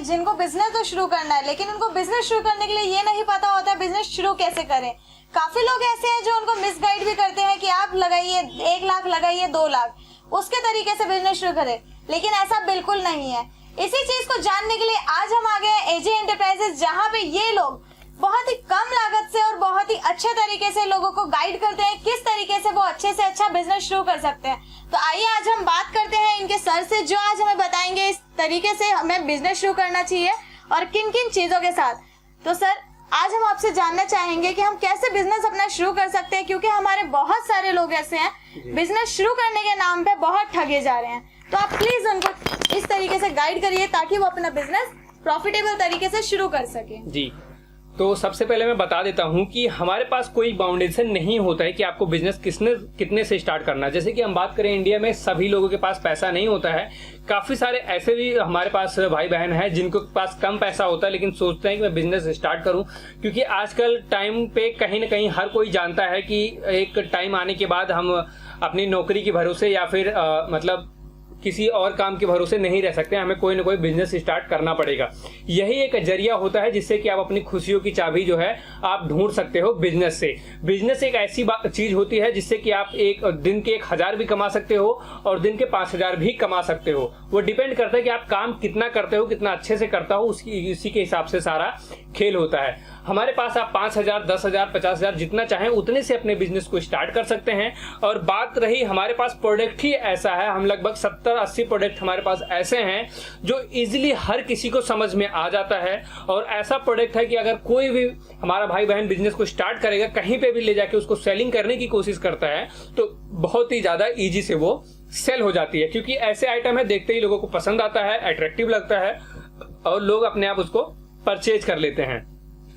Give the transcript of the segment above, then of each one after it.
जिनको बिजनेस तो शुरू करना है, लेकिन उनको बिजनेस शुरू करने के लिए ये नहीं पता होता है बिजनेस शुरू कैसे करें। काफी लोग ऐसे हैं जो उनको मिसगाइड भी करते हैं कि आप लगाइए 1 लाख, लगाइए 2 लाख, उसके तरीके से बिजनेस शुरू करें, लेकिन ऐसा बिल्कुल नहीं है। इसी चीज को जानने के लिए आज हम आ गए हैं एजे एंटरप्राइजेस, जहाँ पे ये लोग बहुत ही कम लागत से और बहुत ही अच्छे तरीके से लोगों को गाइड करते हैं किस तरीके से वो अच्छे से अच्छा बिजनेस शुरू कर सकते हैं। तो आइए आज हम बात करते हैं इनके सर से, जो आज हमें बताएंगे इस तरीके से हमें बिजनेस शुरू करना चाहिए और किन किन चीजों के साथ। तो सर, आज हम आपसे जानना चाहेंगे कि हम कैसे बिजनेस अपना शुरू कर सकते हैं, क्योंकि हमारे बहुत सारे लोग ऐसे हैं बिजनेस शुरू करने के नाम पे बहुत ठगे जा रहे हैं। तो आप प्लीज उनको इस तरीके से गाइड करिए ताकि वो अपना बिजनेस प्रॉफिटेबल तरीके से शुरू कर सके। जी, तो सबसे पहले मैं बता देता हूं कि हमारे पास कोई बाउंडेशन नहीं होता है कि आपको बिजनेस कितने से स्टार्ट करना है। जैसे कि हम बात करें, इंडिया में सभी लोगों के पास पैसा नहीं होता है। काफ़ी सारे ऐसे भी हमारे पास भाई बहन हैं जिनके पास कम पैसा होता है लेकिन सोचते हैं कि मैं बिजनेस स्टार्ट करूं, क्योंकि आजकल टाइम पे कहीं ना कहीं हर कोई जानता है कि एक टाइम आने के बाद हम अपनी नौकरी के भरोसे या फिर मतलब किसी और काम के भरोसे नहीं रह सकते, हमें कोई ना कोई बिजनेस स्टार्ट करना पड़ेगा। यही एक जरिया होता है जिससे कि आप अपनी खुशियों की चाबी जो है आप ढूंढ सकते हो बिजनेस से। बिजनेस एक ऐसी चीज होती है जिससे कि आप एक दिन के 1000 भी कमा सकते हो और दिन के 5000 भी कमा सकते हो। वो डिपेंड करता है कि आप काम कितना करते हो, कितना अच्छे से करता हो, उसी के हिसाब से सारा खेल होता है। हमारे पास आप 5000, 10,000, 50,000 जितना चाहें उतने से अपने बिजनेस को स्टार्ट कर सकते हैं। और बात रही हमारे पास प्रोडक्ट ही ऐसा है, हम लगभग 70-80 प्रोडक्ट हमारे पास ऐसे हैं जो इजीली हर किसी को समझ में आ जाता है। और ऐसा प्रोडक्ट है कि अगर कोई भी हमारा भाई बहन बिजनेस को स्टार्ट करेगा, कहीं पे भी ले जाके उसको सेलिंग करने की कोशिश करता है तो बहुत ही ज्यादा ईजी से वो सेल हो जाती है, क्योंकि ऐसे आइटम है देखते ही लोगों को पसंद आता है, अट्रैक्टिव लगता है और लोग अपने आप उसको परचेज कर लेते हैं।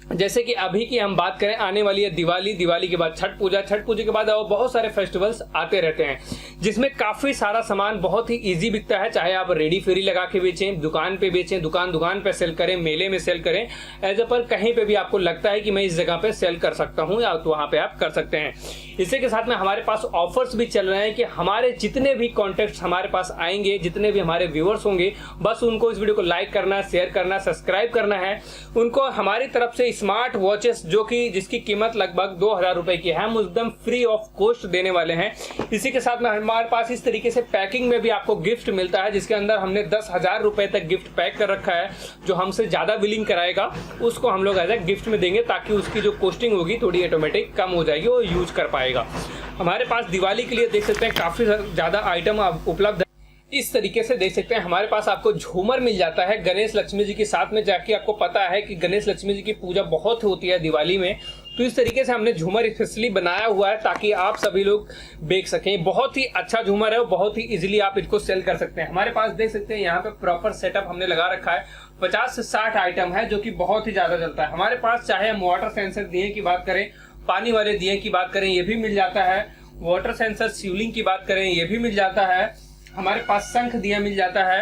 जैसे कि अभी की हम बात करें, आने वाली है दिवाली के बाद छठ पूजा के बाद और बहुत सारे फेस्टिवल्स आते रहते हैं जिसमें काफी सारा सामान बहुत ही इजी बिकता है। चाहे आप रेडी फेरी लगा के बेचें, दुकान पे बेचें, दुकान पे सेल करें, मेले में सेल करें, एज पर कहीं पे भी आपको लगता है कि मैं इस जगह पे सेल कर सकता हूं या तो वहां पे आप कर सकते हैं। इसी के साथ में हमारे पास ऑफर्स भी चल रहे हैं कि हमारे जितने भी कॉन्टेक्ट हमारे पास आएंगे, जितने भी हमारे व्यूअर्स होंगे, बस उनको इस वीडियो को लाइक करना, शेयर करना, सब्सक्राइब करना है। उनको हमारी तरफ से स्मार्ट वॉचेस जिसकी कीमत लगभग 2000 रुपए की है, हम एकदम फ्री ऑफ कॉस्ट देने वाले हैं। इसी के साथ में हमारे पास इस तरीके से पैकिंग में भी आपको गिफ्ट मिलता है, जिसके अंदर हमने 10,000 रुपए तक गिफ्ट पैक कर रखा है। जो हमसे ज्यादा बिलिंग कराएगा उसको हम लोग एज ए गिफ्ट में देंगे, ताकि उसकी जो कॉस्टिंग होगी थोड़ी ऑटोमेटिक कम हो जाएगी, वो यूज कर पाएगा। हमारे पास दिवाली के लिए देख सकते हैं काफी ज्यादा आइटम उपलब्ध है। इस तरीके से देख सकते हैं हमारे पास आपको झूमर मिल जाता है गणेश लक्ष्मी जी के साथ में, जाके आपको पता है कि गणेश लक्ष्मी जी की पूजा बहुत होती है दिवाली में, तो इस तरीके से हमने झूमर स्पेशली बनाया हुआ है ताकि आप सभी लोग बेच सकें। बहुत ही अच्छा झूमर है और बहुत ही इजीली आप इसको सेल कर सकते हैं। हमारे पास देख सकते हैं यहाँ पे प्रॉपर सेटअप हमने लगा रखा है। 50 से 60 आइटम है जो कि बहुत ही ज्यादा चलता है हमारे पास। चाहे हम वाटर सेंसर दिए की बात करें, पानी वाले दिए की बात करें, ये भी मिल जाता है। वाटर सेंसर शिवलिंग की बात करें, ये भी मिल जाता है। हमारे पास शंख दिया मिल जाता है,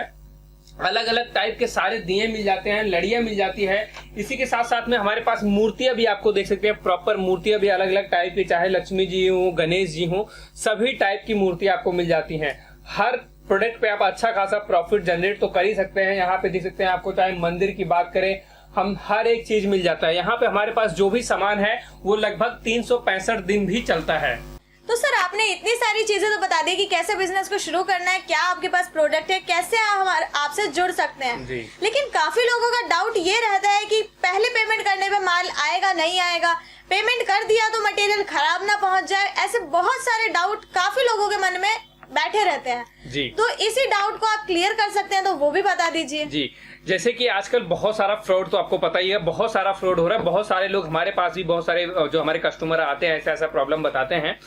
अलग अलग टाइप के सारे दिए मिल जाते हैं, लड़ियां मिल जाती है। इसी के साथ साथ में हमारे पास मूर्तियां भी आपको देख सकते हैं, प्रॉपर मूर्तियां भी अलग अलग टाइप की, चाहे लक्ष्मी जी हो, गणेश जी हो, सभी टाइप की मूर्तियां आपको मिल जाती हैं। हर प्रोडक्ट पे आप अच्छा खासा प्रॉफिट जनरेट तो कर ही सकते हैं। यहाँ पे देख सकते हैं आपको, चाहे मंदिर की बात करें, हम हर एक चीज मिल जाता है। यहाँ पे हमारे पास जो भी सामान है वो लगभग 365 दिन भी चलता है। तो सर, आपने इतनी सारी चीजें तो बता दी कि कैसे बिजनेस को शुरू करना है, क्या आपके पास प्रोडक्ट है, कैसे हम आपसे जुड़ सकते हैं। लेकिन काफी लोगों का डाउट ये रहता है कि पहले पेमेंट करने पे माल आएगा नहीं आएगा, पेमेंट कर दिया तो मटेरियल खराब ना पहुंच जाए, ऐसे बहुत सारे डाउट काफी लोगों के मन में बैठे रहते हैं जी। तो इसी डाउट को आप क्लियर कर सकते हैं, तो वो भी बता दीजिए जी। जैसे कि आजकल बहुत सारा फ्रॉड, तो आपको पता ही है, बहुत सारा फ्रॉड हो रहा है। बहुत सारे लोग हमारे पास भी, बहुत सारे जो हमारे कस्टमर आते हैं ऐसा प्रॉब्लम बताते हैं,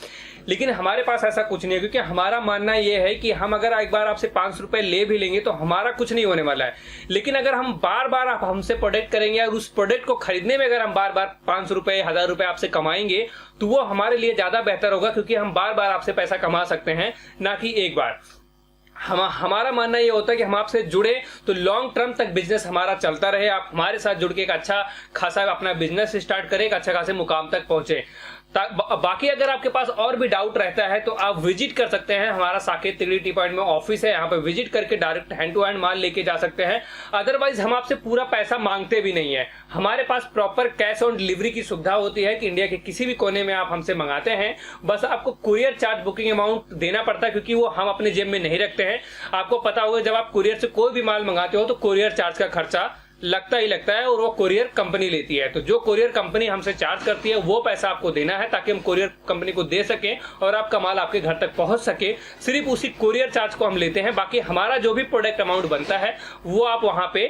लेकिन हमारे पास ऐसा कुछ नहीं है। क्योंकि हमारा मानना यह है कि हम अगर एक बार आपसे 500 रुपए ले भी लेंगे तो हमारा कुछ नहीं होने वाला है। लेकिन अगर हम बार बार आप हमसे प्रोडक्ट करेंगे और उस प्रोडक्ट को खरीदने में अगर हम बार बार 500 रुपए, 1000 रुपए आपसे कमाएंगे तो वो हमारे लिए ज्यादा बेहतर होगा, क्योंकि हम बार बार आपसे पैसा कमा सकते हैं, ना कि एक बार। हमारा मानना ये होता है कि हम आपसे जुड़े तो लॉन्ग टर्म तक बिजनेस हमारा चलता रहे। आप हमारे साथ जुड़ के एक अच्छा खासा अपना बिजनेस स्टार्ट करें, एक अच्छा खासे मुकाम तक पहुंचे। बाकी अगर आपके पास और भी डाउट रहता है तो आप विजिट कर सकते हैं, हमारा साकेत तिगड़ी टी पॉइंट में ऑफिस है, यहाँ पे विजिट करके डायरेक्ट हैंड टू हैंड माल लेके जा सकते हैं। अदरवाइज हम आपसे पूरा पैसा मांगते भी नहीं है, हमारे पास प्रॉपर कैश ऑन डिलीवरी की सुविधा होती है कि इंडिया के किसी भी कोने में आप हमसे मंगाते हैं, बस आपको कुरियर चार्ज बुकिंग अमाउंट देना पड़ता है, क्योंकि वो हम अपने जेब में नहीं रखते हैं। आपको पता होगा जब आप कुरियर से कोई भी माल मंगाते हो तो कुरियर चार्ज का खर्चा लगता ही लगता है, और वो कुरियर कंपनी लेती है। तो जो कुरियर कंपनी हमसे चार्ज करती है वो पैसा आपको देना है, ताकि हम कुरियर कंपनी को दे सकें और आपका माल आपके घर तक पहुंच सके। सिर्फ उसी कुरियर चार्ज को हम लेते हैं, बाकी हमारा जो भी प्रोडक्ट अमाउंट बनता है वो आप वहां पे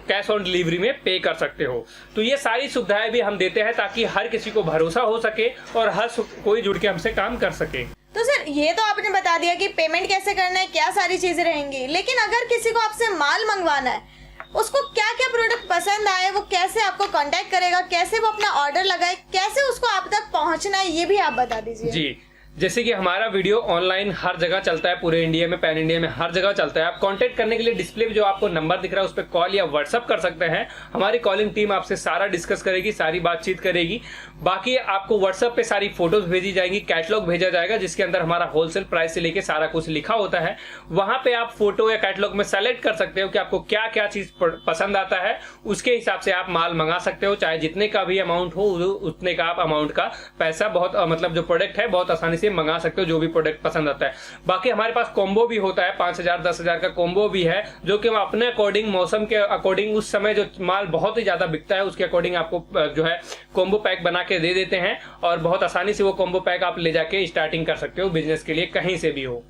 कैश ऑन डिलीवरी में पे कर सकते हो। तो ये सारी सुविधाएं भी हम देते हैं ताकि हर किसी को भरोसा हो सके और हर कोई जुड़ के हमसे काम कर सके। तो सर ये तो आपने बता दिया कि पेमेंट कैसे करना है, क्या सारी चीजें रहेंगी, लेकिन अगर किसी को आपसे माल मंगवाना है, उसको क्या क्या प्रोडक्ट पसंद आए, वो कैसे आपको कांटेक्ट करेगा, कैसे वो अपना ऑर्डर लगाए, कैसे उसको आप तक पहुंचना है, ये भी आप बता दीजिए। जी, जैसे कि हमारा वीडियो ऑनलाइन हर जगह चलता है, पूरे इंडिया में, पैन इंडिया में हर जगह चलता है। आप कांटेक्ट करने के लिए डिस्प्ले पे जो आपको नंबर दिख रहा है उस पर कॉल या व्हाट्सअप कर सकते हैं। हमारी कॉलिंग टीम आपसे सारा डिस्कस करेगी, सारी बातचीत करेगी। बाकी आपको व्हाट्सएप पे सारी फोटोज भेजी जाएंगी, कैटलॉग भेजा जाएगा जिसके अंदर हमारा होलसेल प्राइस से लेके सारा कुछ लिखा होता है। वहां पे आप फोटो या कैटलॉग में सेलेक्ट कर सकते हो कि आपको क्या क्या चीज पसंद आता है, उसके हिसाब से आप माल मंगा सकते हो। चाहे जितने का भी अमाउंट हो उतने का आप अमाउंट का पैसा बहुत मतलब जो प्रोडक्ट है बहुत आसानी से मंगा सकते हो, जो भी प्रोडक्ट पसंद आता है। बाकी हमारे पास कॉम्बो भी होता है, 5,000 10,000 का कॉम्बो भी है, जो कि हम अपने अकॉर्डिंग, मौसम के अकॉर्डिंग, उस समय जो माल बहुत ही ज्यादा बिकता है उसके अकॉर्डिंग आपको जो है कॉम्बो पैक बना के दे देते हैं, और बहुत आसानी से वो कॉम्बो पैक आप ले जाके स्टार्टिंग कर सकते हो बिजनेस के लिए, कहीं से भी हो।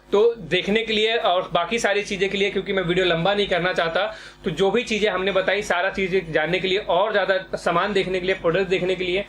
तो देखने के लिए और बाकी सारी चीजें के लिए, क्योंकि मैं वीडियो लंबा नहीं करना चाहता, तो जो भी चीजें हमने बताई सारा चीजें जानने के लिए और ज्यादा सामान देखने के लिए, प्रोडक्ट देखने के लिए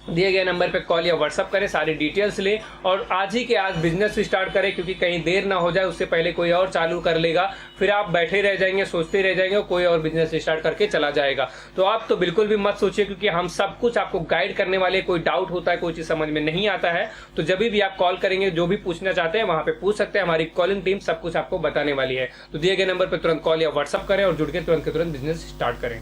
दिए गए नंबर पे कॉल या व्हाट्सअप करें, सारी डिटेल्स लें और आज ही के आज बिजनेस स्टार्ट करें, क्योंकि कहीं देर ना हो जाए, उससे पहले कोई और चालू कर लेगा, फिर आप बैठे रह जाएंगे, सोचते रह जाएंगे, कोई और बिजनेस स्टार्ट करके चला जाएगा। तो आप तो बिल्कुल भी मत सोचिए, क्योंकि हम सब कुछ आपको गाइड करने वाले। कोई डाउट होता है, कोई चीज समझ में नहीं आता है, तो जब भी आप कॉल करेंगे, जो भी पूछना चाहते हैं वहां पे पूछ सकते हैं, हमारी कॉलिंग टीम सब कुछ आपको बताने वाली है। तो दिए गए नंबर पर तुरंत कॉल या व्हाट्सअप करें और जुड़ के तुरंत बिजनेस स्टार्ट करें।